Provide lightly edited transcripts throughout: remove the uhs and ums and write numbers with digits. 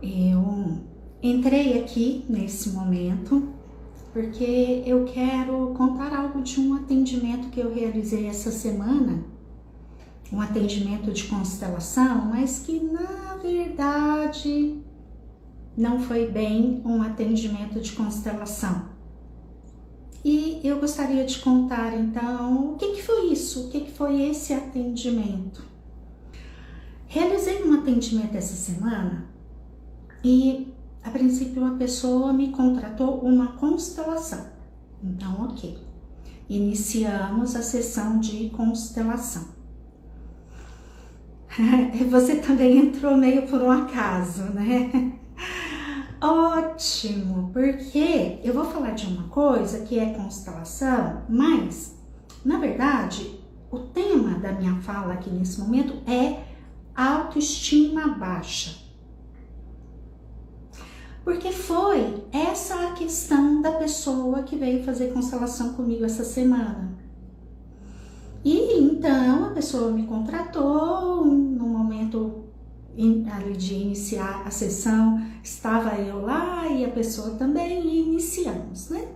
Eu entrei aqui nesse momento porque eu quero contar algo de um atendimento que eu realizei essa semana, um atendimento de constelação, mas que na verdade não foi bem um atendimento de constelação. E eu gostaria de contar então o que foi isso, o que foi esse atendimento. Realizei um atendimento essa semana e a princípio uma pessoa me contratou uma constelação. Então, ok. Iniciamos a sessão de constelação. Você também entrou meio por um acaso, né? Ótimo, porque eu vou falar de uma coisa que é constelação, mas, na verdade, o tema da minha fala aqui nesse momento é autoestima baixa. Porque foi essa a questão da pessoa que veio fazer constelação comigo essa semana. E então a pessoa me contratou, no momento ali de iniciar a sessão, estava eu lá e a pessoa também, e iniciamos, né?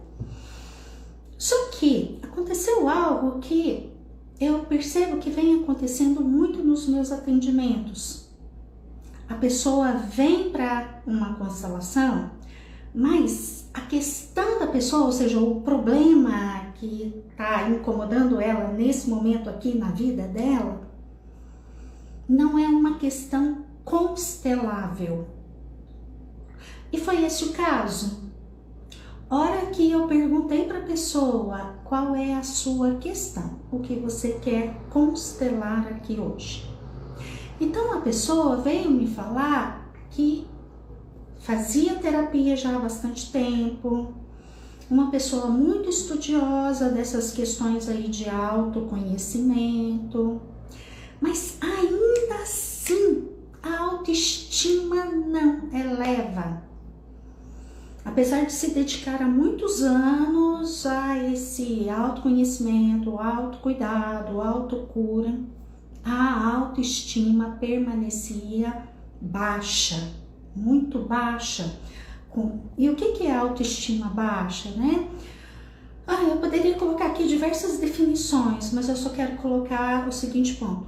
Só que aconteceu algo que eu percebo que vem acontecendo muito nos meus atendimentos. A pessoa vem para uma constelação, mas a questão da pessoa, ou seja, o problema que está incomodando ela nesse momento aqui na vida dela, não é uma questão constelável. E foi esse o caso. Hora que eu perguntei para a pessoa qual é a sua questão, o que você quer constelar aqui hoje. Então a pessoa veio me falar que fazia terapia já há bastante tempo, uma pessoa muito estudiosa dessas questões aí de autoconhecimento, mas ainda assim a autoestima não eleva. Apesar de se dedicar há muitos anos a esse autoconhecimento, autocuidado, autocura, a autoestima permanecia baixa, muito baixa. E o que é autoestima baixa, né? Eu poderia colocar aqui diversas definições, mas eu só quero colocar o seguinte ponto: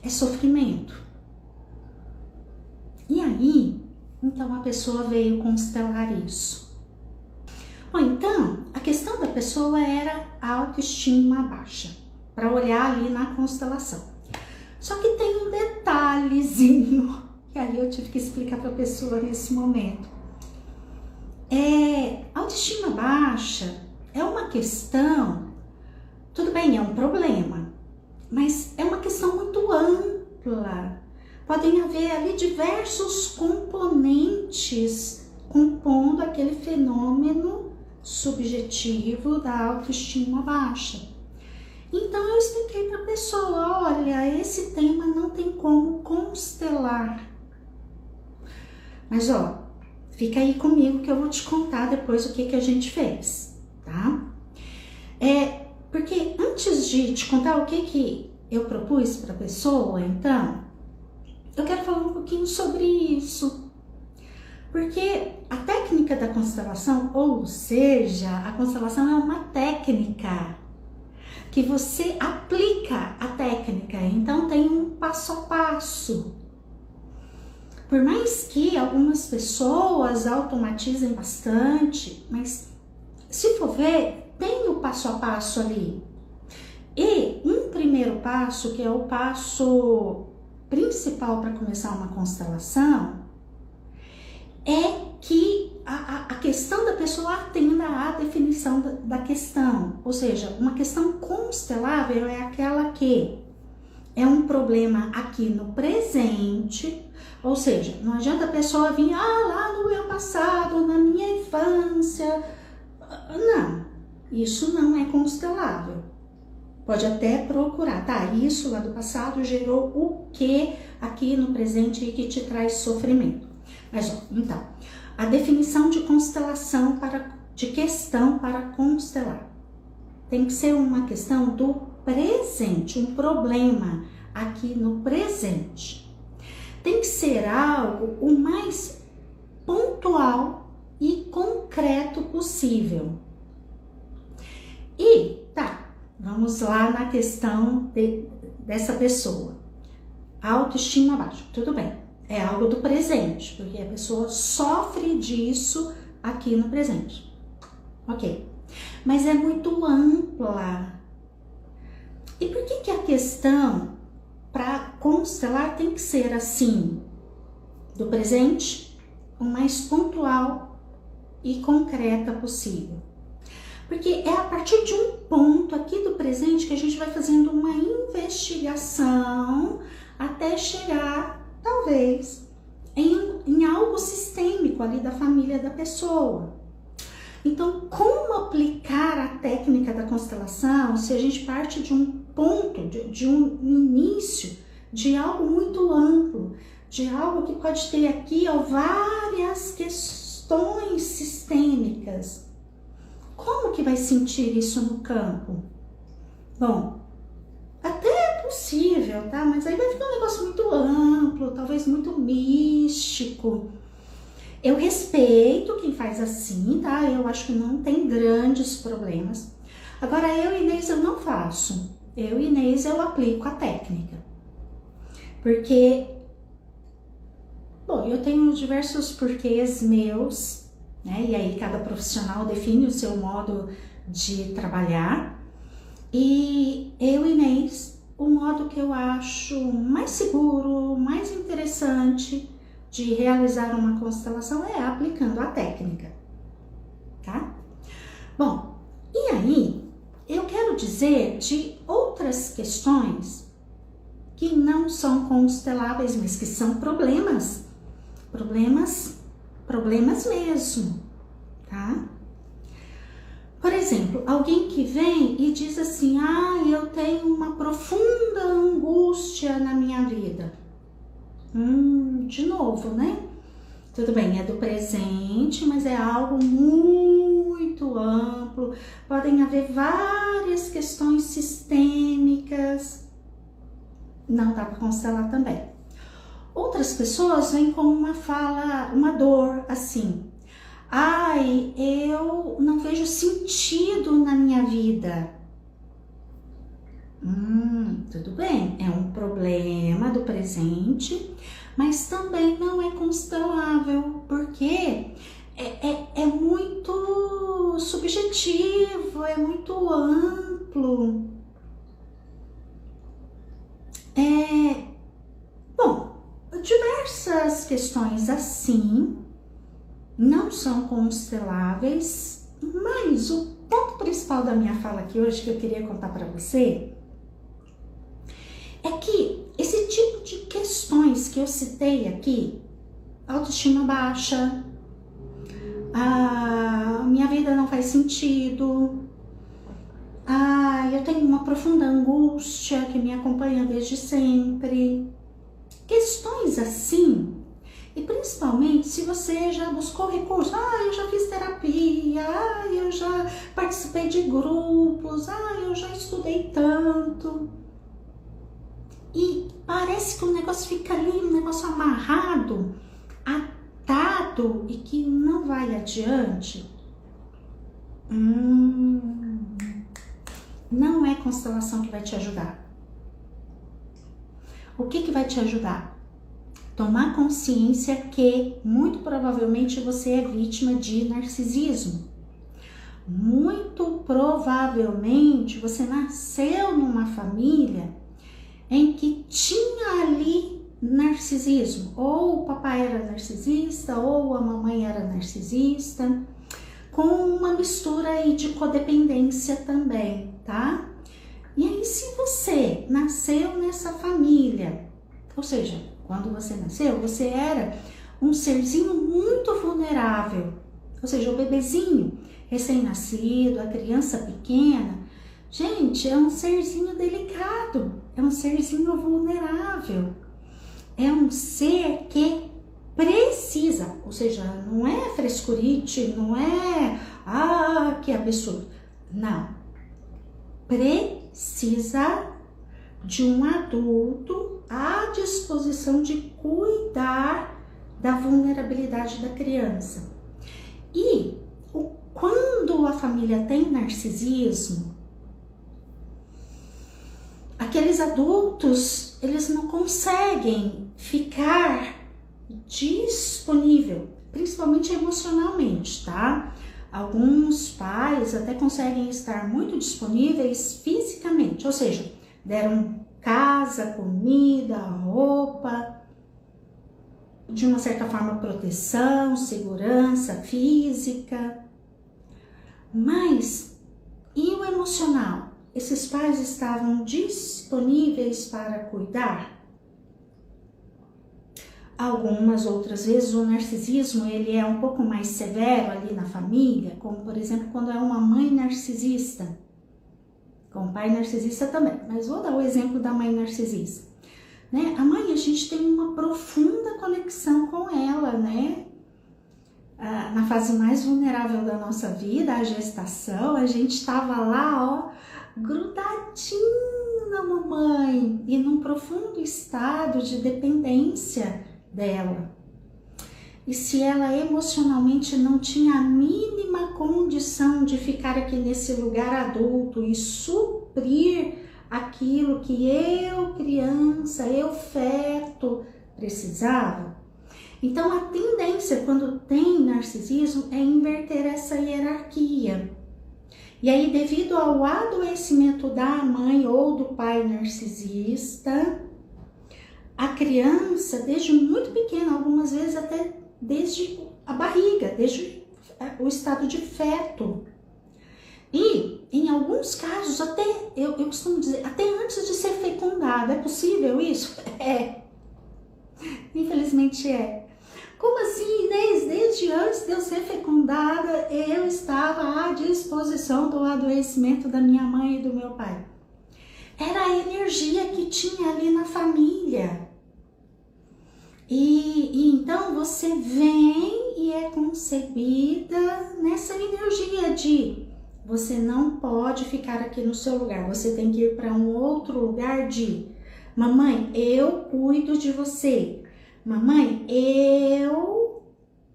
é sofrimento. E aí, então a pessoa veio constelar isso. Bom, então, a questão da pessoa era a autoestima baixa, para olhar ali na constelação. Só que tem um detalhezinho, que aí eu tive que explicar para a pessoa nesse momento. Autoestima baixa é uma questão, tudo bem, é um problema, mas é uma questão muito ampla. Podem haver ali diversos componentes compondo aquele fenômeno subjetivo da autoestima baixa. Então eu expliquei para a pessoa, olha, esse tema não tem como constelar. Mas fica aí comigo que eu vou te contar depois o que a gente fez, tá? Porque antes de te contar o que eu propus para a pessoa, então, eu quero falar um pouquinho sobre isso. Porque a técnica da constelação, ou seja, a constelação é uma técnica que você aplica a técnica, então tem um passo a passo. Por mais que algumas pessoas automatizem bastante, mas se for ver, tem o passo a passo ali. E um primeiro passo, que é o passo principal para começar uma constelação, é que a questão da pessoa atenda à definição da questão. Ou seja, uma questão constelável é aquela que é um problema aqui no presente. Ou seja, não adianta a pessoa vir lá no meu passado, na minha infância. Não, isso não é constelável. Pode até procurar, isso lá do passado gerou o que aqui no presente e que te traz sofrimento. Mas, então, a definição de constelação de questão para constelar tem que ser uma questão do presente, um problema aqui no presente. Tem que ser algo o mais pontual e concreto possível. E tá, vamos lá na questão dessa pessoa. Autoestima baixa, tudo bem, é algo do presente, porque a pessoa sofre disso aqui no presente. Ok, mas é muito ampla. E por que a questão para constelar tem que ser assim, do presente, o mais pontual e concreta possível? Porque é a partir de um ponto aqui do presente que a gente vai fazendo uma investigação até chegar, talvez, em algo sistêmico ali da família da pessoa. Então, como aplicar a técnica da constelação se a gente parte de um ponto, de um início, de algo muito amplo, de algo que pode ter aqui várias questões sistêmicas? Como que vai sentir isso no campo? Bom, até é possível, tá? Mas aí vai ficar um negócio muito amplo, talvez muito místico. Eu respeito quem faz assim, tá? Eu acho que não tem grandes problemas. Agora, eu, Inês, eu não faço. Eu, Inês, eu aplico a técnica. Porque, bom, eu tenho diversos porquês meus, né? E aí cada profissional define o seu modo de trabalhar. E eu, Inês, o modo que eu acho mais seguro, mais interessante de realizar uma constelação é aplicando a técnica, tá? Bom, e aí eu quero dizer de outras questões que não são consteláveis, mas que são problemas mesmo, tá? Por exemplo, alguém que vem e diz assim, eu tenho uma profunda angústia na minha vida. De novo, né? Tudo bem, é do presente, mas é algo muito amplo. Podem haver várias questões sistêmicas. Não dá para constelar também. Outras pessoas vêm com uma dor assim. Eu não vejo sentido na minha vida. Tudo bem, é um problema do presente, mas também não é constelável, porque é muito subjetivo, é muito amplo. Bom, diversas questões assim não são consteláveis, mas o ponto principal da minha fala aqui hoje que eu queria contar para você é que esse tipo de questões que eu citei aqui, autoestima baixa, minha vida não faz sentido, eu tenho uma profunda angústia que me acompanha desde sempre, questões assim, e principalmente se você já buscou recursos, eu já fiz terapia, eu já participei de grupos, eu já estudei tanto. E parece que o negócio fica ali, um negócio amarrado, atado e que não vai adiante. Não é constelação que vai te ajudar. O que vai te ajudar? Tomar consciência que muito provavelmente você é vítima de narcisismo. Muito provavelmente você nasceu numa família em que tinha ali narcisismo, ou o papai era narcisista, ou a mamãe era narcisista, com uma mistura aí de codependência também, tá? E aí, se você nasceu nessa família, ou seja, quando você nasceu, você era um serzinho muito vulnerável, ou seja, o bebezinho recém-nascido, a criança pequena, gente, é um serzinho delicado, é um serzinho vulnerável, é um ser que precisa, ou seja, não é frescurite, não é, que absurdo, não, precisa de um adulto à disposição de cuidar da vulnerabilidade da criança. E quando a família tem narcisismo, aqueles adultos, eles não conseguem ficar disponível, principalmente emocionalmente, tá? Alguns pais até conseguem estar muito disponíveis fisicamente, ou seja, deram casa, comida, roupa, de uma certa forma proteção, segurança física. Mas e o emocional? Esses pais estavam disponíveis para cuidar? Algumas outras vezes o narcisismo ele é um pouco mais severo ali na família, como por exemplo quando é uma mãe narcisista, com um pai narcisista também, mas vou dar o exemplo da mãe narcisista. Né? A mãe, a gente tem uma profunda conexão com ela, né? Na fase mais vulnerável da nossa vida, a gestação, a gente estava lá, ó, grudadinho na mamãe e num profundo estado de dependência dela. E se ela emocionalmente não tinha a mínima condição de ficar aqui nesse lugar adulto e suprir aquilo que eu, criança, eu, feto, precisava, então a tendência quando tem narcisismo é inverter essa hierarquia. E aí, devido ao adoecimento da mãe ou do pai narcisista, a criança, desde muito pequena, algumas vezes até desde a barriga, desde o estado de feto. E, em alguns casos, até, eu costumo dizer, até antes de ser fecundada. É possível isso? É. Infelizmente é. Como assim, Inês? Desde antes de eu ser fecundada, eu estava à disposição do adoecimento da minha mãe e do meu pai. Era a energia que tinha ali na família. E então você vem e é concebida nessa energia de você não pode ficar aqui no seu lugar, você tem que ir para um outro lugar de mamãe, eu cuido de você, mamãe, eu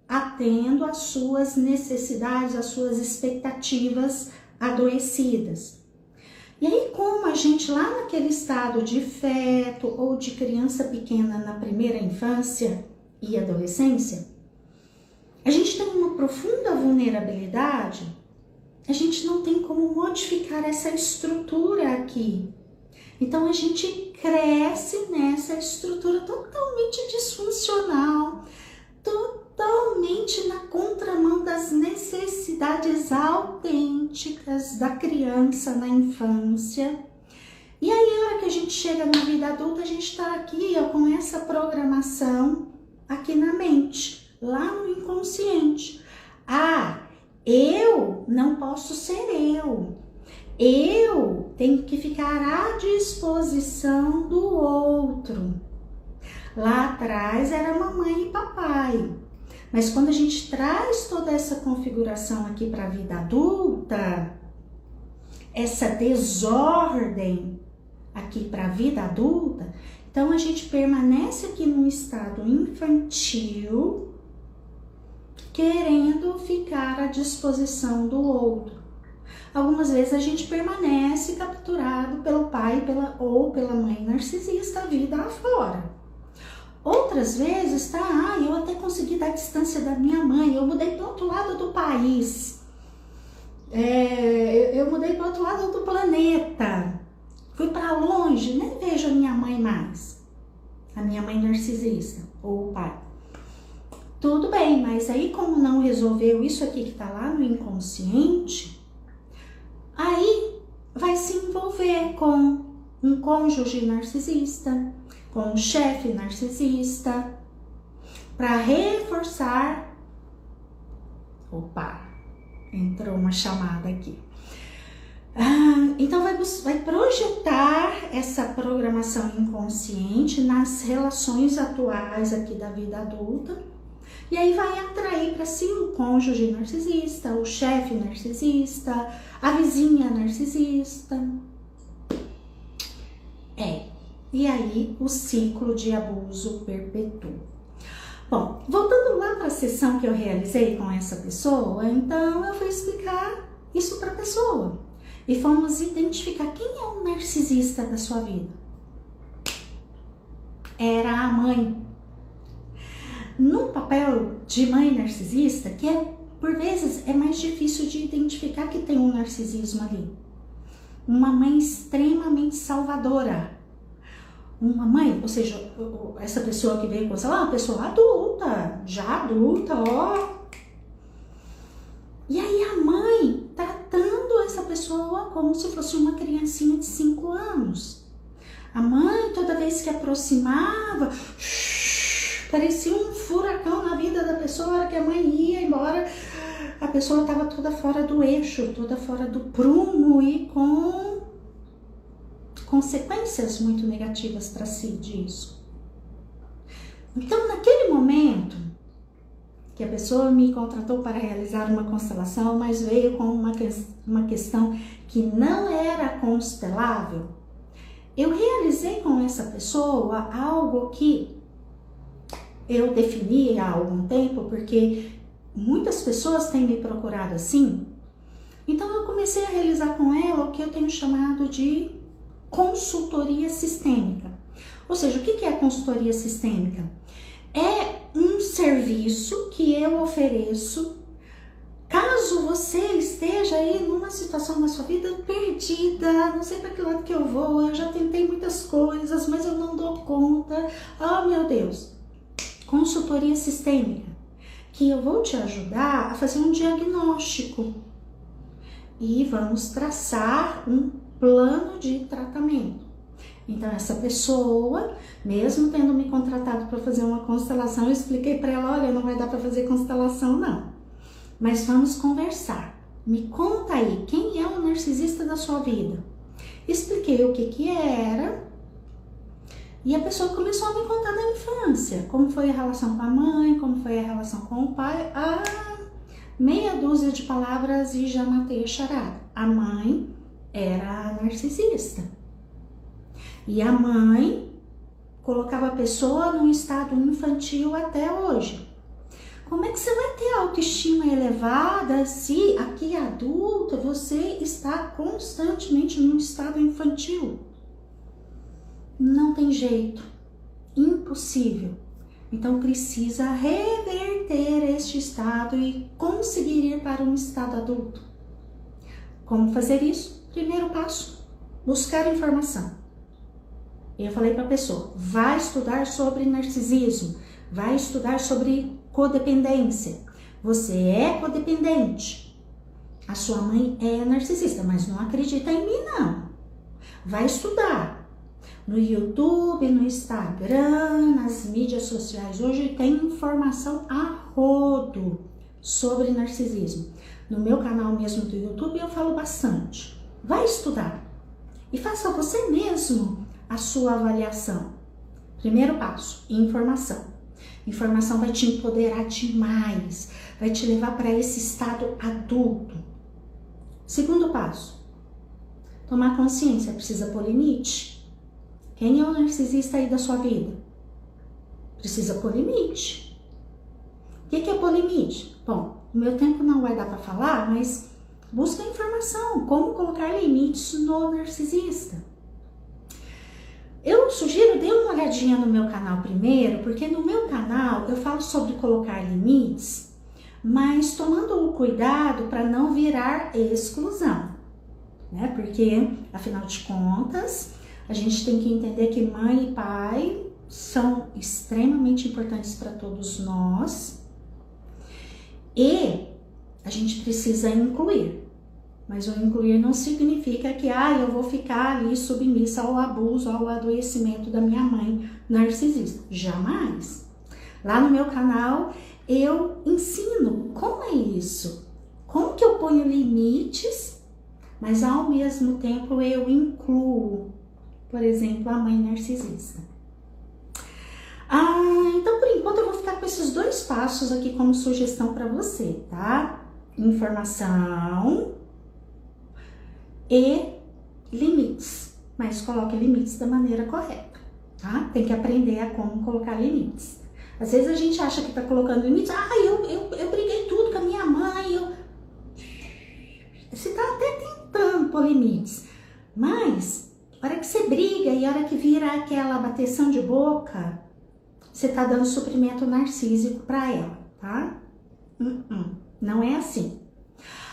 atendo às suas necessidades, às suas expectativas adoecidas. E aí, como a gente lá naquele estado de feto ou de criança pequena na primeira infância e adolescência, a gente tem uma profunda vulnerabilidade, a gente não tem como modificar essa estrutura aqui. Então a gente cresce nessa estrutura totalmente disfuncional, totalmente na contramão das necessidades autênticas da criança na infância. E aí, a hora que a gente chega na vida adulta, a gente está aqui ó, com essa programação aqui na mente, lá no inconsciente. Ah, eu não posso ser eu. Eu tenho que ficar à disposição do outro. Lá atrás era mamãe e papai. Mas quando a gente traz toda essa configuração aqui para a vida adulta, essa desordem aqui para a vida adulta, então a gente permanece aqui num estado infantil, querendo ficar à disposição do outro. Algumas vezes a gente permanece capturado pelo pai ou pela mãe narcisista a vida afora. Outras vezes, tá, eu até consegui dar distância da minha mãe, eu mudei para o outro lado do país, eu mudei para o outro lado do planeta, fui para longe, nem vejo a minha mãe mais, a minha mãe narcisista ou o pai. Tudo bem, mas aí como não resolveu isso aqui que tá lá no inconsciente, aí vai se envolver com um cônjuge narcisista, com um chefe narcisista, para reforçar. Opa, entrou uma chamada aqui. Então vai projetar essa programação inconsciente nas relações atuais aqui da vida adulta, e aí vai atrair para si o cônjuge narcisista, o chefe narcisista, a vizinha narcisista. E aí o ciclo de abuso perpetua. Bom, voltando lá para a sessão que eu realizei com essa pessoa, então eu fui explicar isso para a pessoa. E fomos identificar quem é o narcisista da sua vida. Era a mãe. No papel de mãe narcisista, que por vezes é mais difícil de identificar que tem um narcisismo ali. Uma mãe extremamente salvadora. Uma mãe, ou seja, essa pessoa que veio com você, uma pessoa adulta, já adulta, ó. E aí a mãe tratando essa pessoa como se fosse uma criancinha de 5 anos. A mãe, toda vez que aproximava, parecia um furacão na vida da pessoa. A hora que a mãe ia embora, a pessoa estava toda fora do eixo, toda fora do prumo e com consequências muito negativas para si disso. Então, naquele momento que a pessoa me contratou para realizar uma constelação, mas veio com uma questão que não era constelável, eu realizei com essa pessoa algo que eu defini há algum tempo, porque muitas pessoas têm me procurado assim. Então eu comecei a realizar com ela o que eu tenho chamado de consultoria sistêmica. Ou seja, o que é a consultoria sistêmica? É um serviço que eu ofereço caso você esteja aí numa situação na sua vida perdida, não sei para que lado que eu vou, eu já tentei muitas coisas, mas eu não dou conta. Oh, meu Deus! Consultoria sistêmica, que eu vou te ajudar a fazer um diagnóstico e vamos traçar um plano de tratamento. Então, essa pessoa, mesmo tendo me contratado para fazer uma constelação, eu expliquei para ela, olha, não vai dar para fazer constelação não, mas vamos conversar. Me conta aí, quem é o narcisista da sua vida? Expliquei o que era e a pessoa começou a me contar da infância, como foi a relação com a mãe, como foi a relação com o pai, meia dúzia de palavras e já matei a charada. A mãe era a narcisista. E a mãe colocava a pessoa num estado infantil até hoje. Como é que você vai ter autoestima elevada se aqui adulta você está constantemente num estado infantil? Não tem jeito, impossível. Então precisa reverter este estado e conseguir ir para um estado adulto. Como fazer isso? Primeiro passo, buscar informação. Eu falei para a pessoa, vai estudar sobre narcisismo, vai estudar sobre codependência. Você é codependente. A sua mãe é narcisista, mas não acredita em mim, não. Vai estudar. No YouTube, no Instagram, nas mídias sociais, hoje tem informação a rodo sobre narcisismo. No meu canal mesmo do YouTube eu falo bastante. Vai estudar e faça você mesmo a sua avaliação. Primeiro passo, informação. Informação vai te empoderar demais, vai te levar para esse estado adulto. Segundo passo, tomar consciência, precisa pôr limite. Quem é o narcisista aí da sua vida? Precisa pôr limite. O que é pôr limite? Bom, o meu tempo não vai dar para falar, mas busca informação, como colocar limites no narcisista. Eu sugiro, dê uma olhadinha no meu canal primeiro, porque no meu canal eu falo sobre colocar limites, mas tomando o cuidado para não virar exclusão, né? Porque, afinal de contas, a gente tem que entender que mãe e pai são extremamente importantes para todos nós e a gente precisa incluir. Mas o incluir não significa que eu vou ficar ali submissa ao abuso, ao adoecimento da minha mãe narcisista. Jamais. Lá no meu canal eu ensino como é isso. Como que eu ponho limites, mas ao mesmo tempo eu incluo, por exemplo, a mãe narcisista. Então por enquanto eu vou ficar com esses 2 passos aqui como sugestão para você, tá? Informação e limites, mas coloque limites da maneira correta, tá? Tem que aprender a como colocar limites. Às vezes a gente acha que tá colocando limites. Eu briguei tudo com a minha mãe. Você tá até tentando pôr limites. Mas, a hora que você briga e a hora que vira aquela bateção de boca, você tá dando suprimento narcísico pra ela, tá? Não é assim.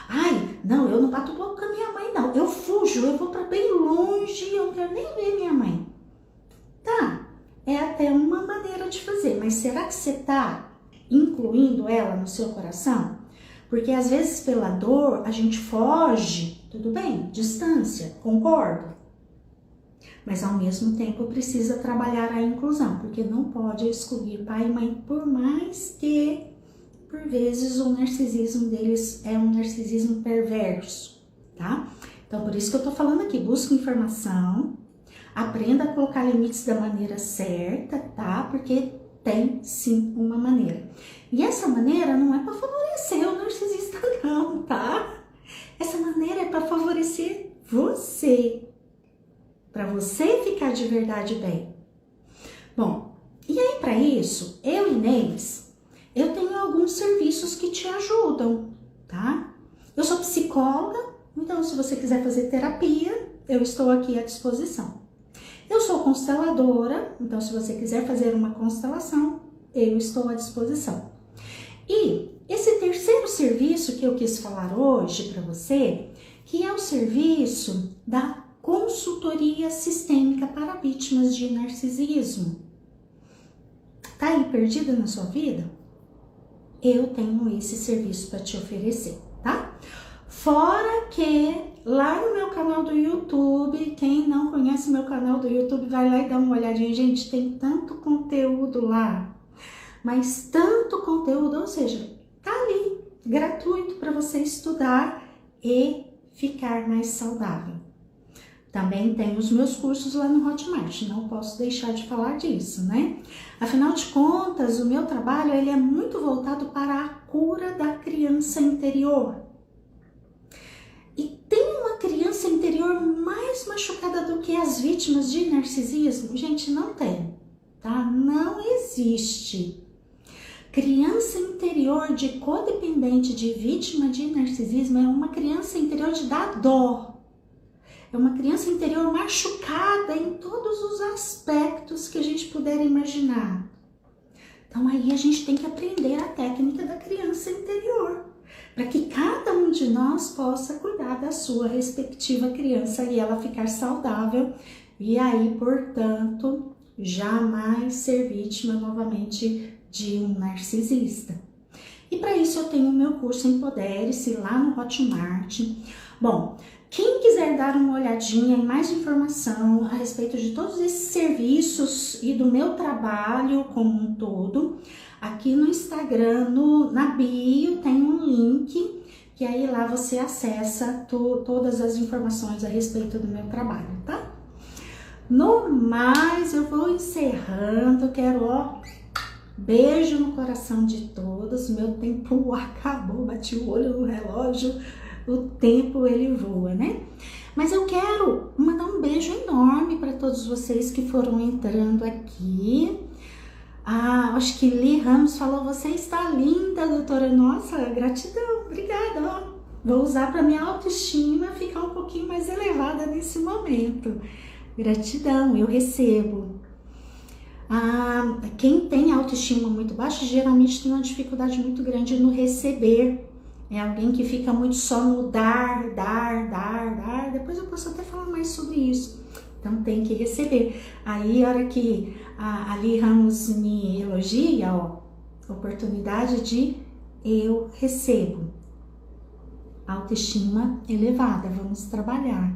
Ai, não, eu não bato boca com a minha mãe, não. Eu fujo, eu vou pra bem longe, eu não quero nem ver minha mãe. Tá, é até uma maneira de fazer, mas será que você tá incluindo ela no seu coração? Porque às vezes pela dor a gente foge, tudo bem, distância, concordo. Mas ao mesmo tempo precisa trabalhar a inclusão, porque não pode excluir pai e mãe, por mais que por vezes o narcisismo deles é um narcisismo perverso, tá? Então por isso que eu tô falando aqui, busca informação, aprenda a colocar limites da maneira certa, tá? Porque tem sim uma maneira. E essa maneira não é para favorecer o narcisista não, tá? Essa maneira é para favorecer você. Para você ficar de verdade bem. Bom, e aí para isso, eu, Inês, eu tenho alguns serviços que te ajudam, tá? Eu sou psicóloga, então se você quiser fazer terapia, eu estou aqui à disposição. Eu sou consteladora, então se você quiser fazer uma constelação, eu estou à disposição. E esse terceiro serviço que eu quis falar hoje para você, que é o serviço da consultoria sistêmica para vítimas de narcisismo. Tá aí perdida na sua vida? Eu tenho esse serviço para te oferecer, tá? Fora que lá no meu canal do YouTube, quem não conhece meu canal do YouTube, vai lá e dá uma olhadinha. Gente, tem tanto conteúdo lá, mas tanto conteúdo, ou seja, tá ali, gratuito para você estudar e ficar mais saudável. Também tem os meus cursos lá no Hotmart, não posso deixar de falar disso, né? Afinal de contas, o meu trabalho ele é muito voltado para a cura da criança interior. E tem uma criança interior mais machucada do que as vítimas de narcisismo? Gente, não tem, tá? Não existe. Criança interior de codependente, de vítima de narcisismo, é uma criança interior de dar dó. É uma criança interior machucada em todos os aspectos que a gente puder imaginar. Então aí a gente tem que aprender a técnica da criança interior, para que cada um de nós possa cuidar da sua respectiva criança e ela ficar saudável e aí, portanto, jamais ser vítima novamente de um narcisista. E para isso eu tenho o meu curso Empodere-se lá no Hotmart. Bom, quem quiser dar uma olhadinha em mais informação a respeito de todos esses serviços e do meu trabalho como um todo, aqui no Instagram, na bio, tem um link, que aí lá você acessa todas as informações a respeito do meu trabalho, tá? No mais, eu vou encerrando, quero, beijo no coração de todos, meu tempo acabou, bati o olho no relógio, o tempo ele voa, né? Mas eu quero mandar um beijo enorme para todos vocês que foram entrando aqui. Acho que Li Ramos falou, você está linda, doutora. Nossa, gratidão, obrigada. Vou usar para minha autoestima ficar um pouquinho mais elevada nesse momento. Gratidão, eu recebo. Quem tem autoestima muito baixa geralmente tem uma dificuldade muito grande no receber. É alguém que fica muito só no dar. Depois eu posso até falar mais sobre isso. Então tem que receber. Aí a hora que a Li Ramos me elogia, oportunidade de eu recebo. Autoestima elevada, vamos trabalhar.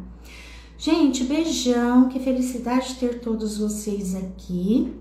Gente, beijão, que felicidade ter todos vocês aqui.